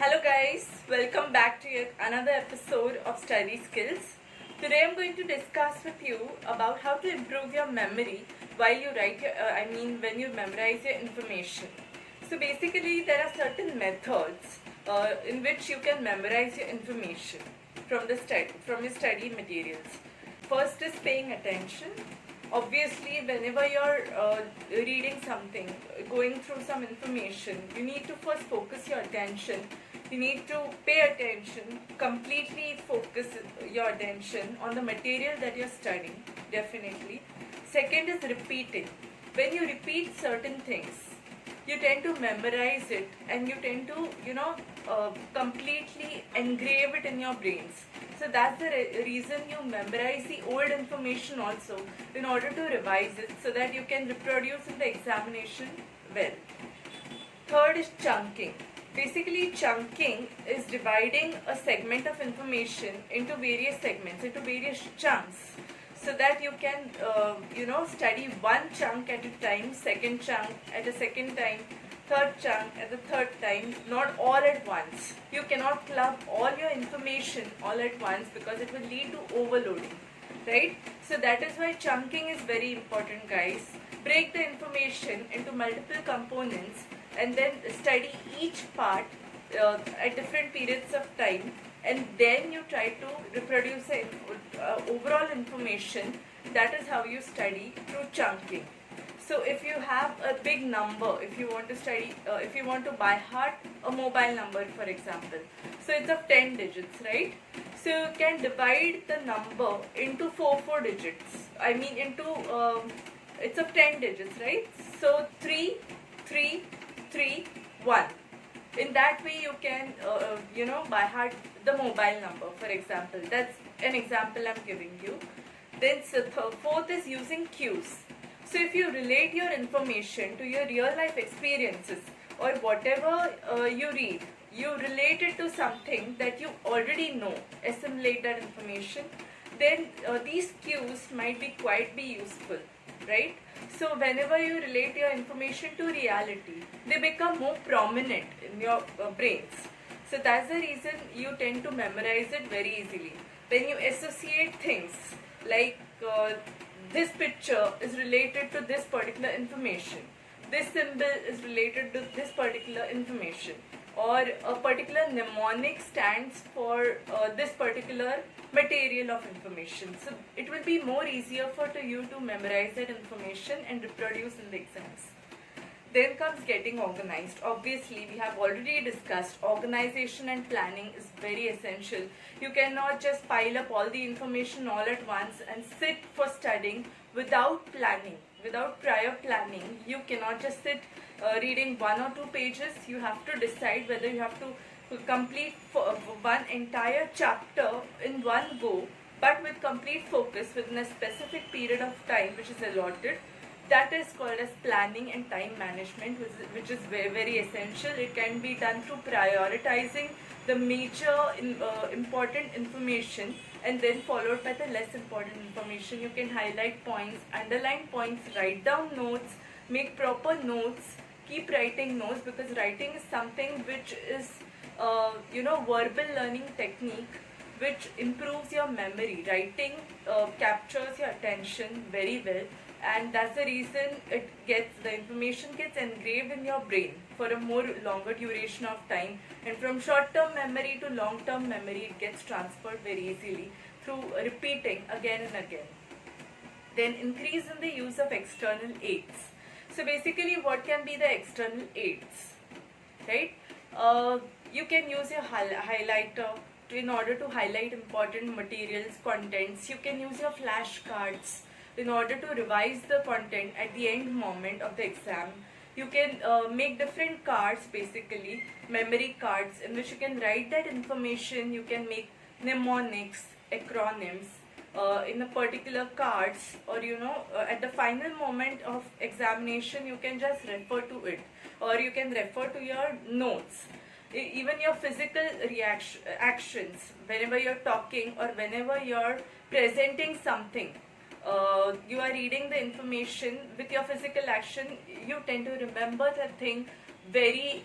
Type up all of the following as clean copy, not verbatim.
Hello guys, welcome back to yet another episode of Study Skills. Today I'm going to discuss with you about how to improve your memory while you when you memorize your information. So basically there are certain methods in which you can memorize your information from your study materials. First is paying attention. Obviously, whenever you're reading something, going through some information, you need to first focus your attention. You need to pay attention, completely focus your attention on the material that you're studying, definitely. Second is repeating. When you repeat certain things, you tend to memorize it and you tend to, completely engrave it in your brains. So that's the reason you memorize the old information also in order to revise it so that you can reproduce in the examination well. Third is chunking. Basically, chunking is dividing a segment of information into various segments, into various chunks, so that you can, study one chunk at a time, second chunk at a second time, third chunk at the third time, not all at once. You cannot club all your information all at once because it will lead to overloading, right? So that is why chunking is very important, guys. Break the information into multiple components and then study each part at different periods of time, and then you try to reproduce the overall information. That is how you study, through chunking. So if you have a big number, if you want to study, if you want to by heart a mobile number, for example, so it's of 10 digits, right? So you can divide the number into four digits. It's of 10 digits, right? So 3, 3, 3, 1. In that way you can, by heart the mobile number, for example. That's an example I'm giving you. Then fourth is using cues. So if you relate your information to your real life experiences or whatever you read, you relate it to something that you already know, assimilate that information, then these cues might be quite useful, right? So whenever you relate your information to reality, they become more prominent in your brains. So that's the reason you tend to memorize it very easily. When you associate things like this picture is related to this particular information, this symbol is related to this particular information, or a particular mnemonic stands for this particular material of information. So it will be more easier for you to memorize that information and reproduce in the exams. Then comes getting organized. Obviously, we have already discussed organization and planning is very essential. You cannot just pile up all the information all at once and sit for studying without planning. Without prior planning, you cannot just sit reading 1 or 2 pages. You have to decide whether you have to complete one entire chapter in one go, but with complete focus within a specific period of time which is allotted. That is called as planning and time management, which is very, very essential. It can be done through prioritizing the major important information and then followed by the less important information. You can highlight points, underline points, write down notes, make proper notes, keep writing notes, because writing is something which is, verbal learning technique which improves your memory. Writing captures your attention very well, and that's the reason the information gets engraved in your brain for a more longer duration of time, and from short-term memory to long-term memory it gets transferred very easily through repeating again and again. Then increase in the use of external aids. So basically, what can be the external aids, right? You can use your highlighter in order to highlight important materials, contents. You can use your flashcards in order to revise the content at the end moment of the exam. You can make different cards, basically memory cards, in which you can write that information. You can make mnemonics, acronyms in a particular cards, or at the final moment of examination you can just refer to it, or you can refer to your notes. Even your physical actions, whenever you're talking or whenever you're presenting something, you are reading the information with your physical action, you tend to remember the thing very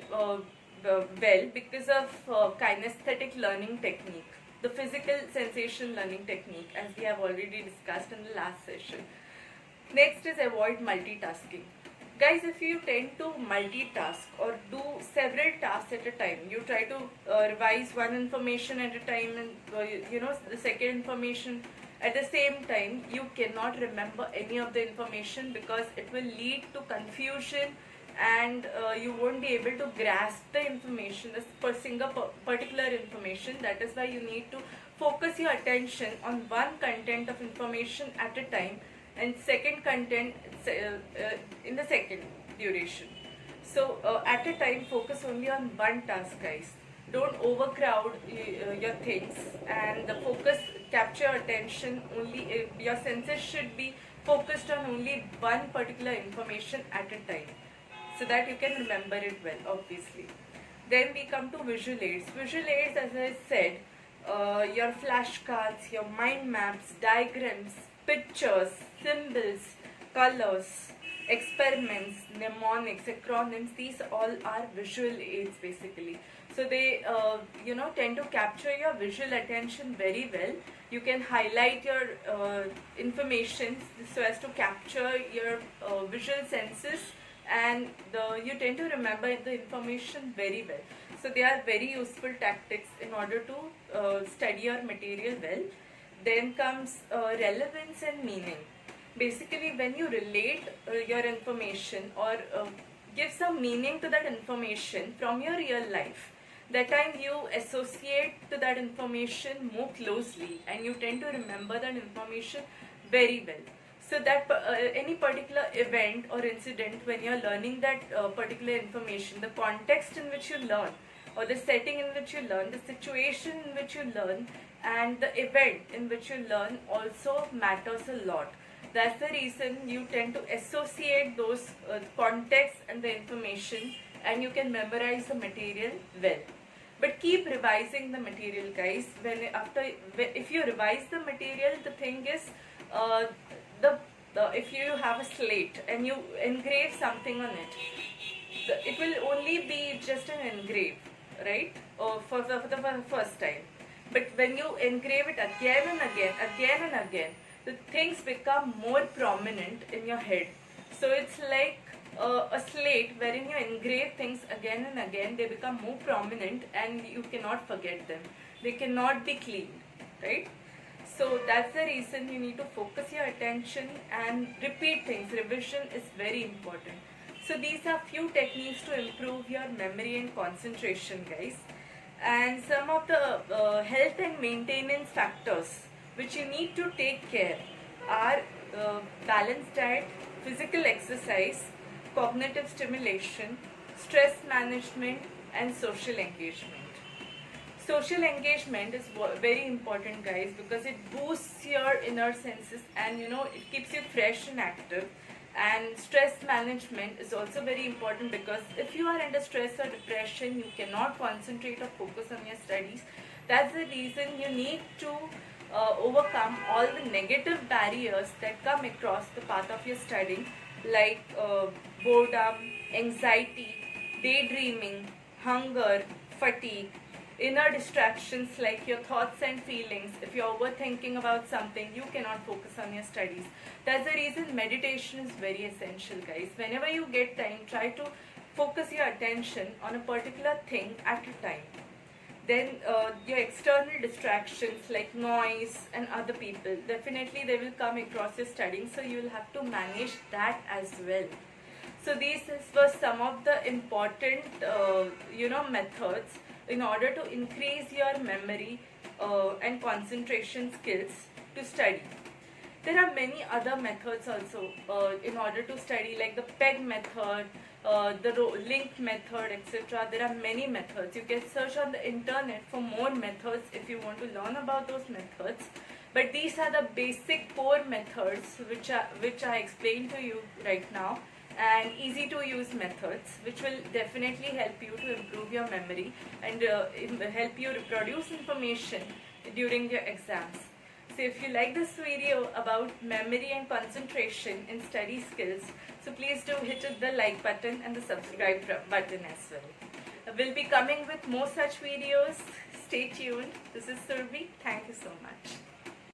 well because of kinesthetic learning technique, the physical sensation learning technique, as we have already discussed in the last session. Next is avoid multitasking. Guys, if you tend to multitask or do several tasks at a time, you try to revise one information at a time and the second information at the same time, you cannot remember any of the information because it will lead to confusion and you won't be able to grasp the information, this single particular information. That is why you need to focus your attention on one content of information at a time and second content in the second duration. So at a time, focus only on one task, guys. Don't overcrowd your things, and the focus, capture attention only. Your senses should be focused on only one particular information at a time, so that you can remember it well, obviously. Then we come to visual aids. Visual aids, as I said, your flashcards, your mind maps, diagrams, pictures, symbols, colors, experiments, mnemonics, acronyms, these all are visual aids basically. So they tend to capture your visual attention very well. You can highlight your information so as to capture your visual senses, and you tend to remember the information very well. So they are very useful tactics in order to study your material well. Then comes relevance and meaning. Basically, when you relate your information or give some meaning to that information from your real life, that time you associate to that information more closely and you tend to remember that information very well. So that any particular event or incident, when you are learning that particular information, the context in which you learn, or the setting in which you learn, the situation in which you learn, and the event in which you learn also matters a lot. That's the reason you tend to associate those contexts and the information, and you can memorize the material well. But keep revising the material, guys. If you revise the material, the thing is, if you have a slate and you engrave something on it, it will only be just an engrave, right? For the first time. But when you engrave it again and again, the things become more prominent in your head. So it's like a slate wherein you engrave things again and again. They become more prominent and you cannot forget them. They cannot be cleaned, right? So that's the reason you need to focus your attention and repeat things. Revision is very important. So these are few techniques to improve your memory and concentration, guys. And some of the health and maintenance factors which you need to take care are balanced diet, physical exercise, cognitive stimulation, stress management, and social engagement. Social engagement is very important, guys, because it boosts your inner senses and it keeps you fresh and active. And stress management is also very important because if you are under stress or depression, you cannot concentrate or focus on your studies. That's the reason you need to overcome all the negative barriers that come across the path of your studying, like boredom, anxiety, daydreaming, hunger, fatigue, inner distractions like your thoughts and feelings. If you're overthinking about something, you cannot focus on your studies. That's the reason meditation is very essential, guys. Whenever you get time, try to focus your attention on a particular thing at a time. Then your external distractions like noise and other people, definitely they will come across your studying, so you will have to manage that as well. So these were some of the important methods in order to increase your memory and concentration skills to study. There are many other methods also in order to study, like the PEG method, the link method, etc. There are many methods. You can search on the internet for more methods if you want to learn about those methods. But these are the basic core methods which I explained to you right now, and easy to use methods which will definitely help you to improve your memory and help you reproduce information during your exams. So if you like this video about memory and concentration in study skills, so please do hit the like button and the subscribe button as well. We'll be coming with more such videos. Stay tuned. This is Surabhi. Thank you so much.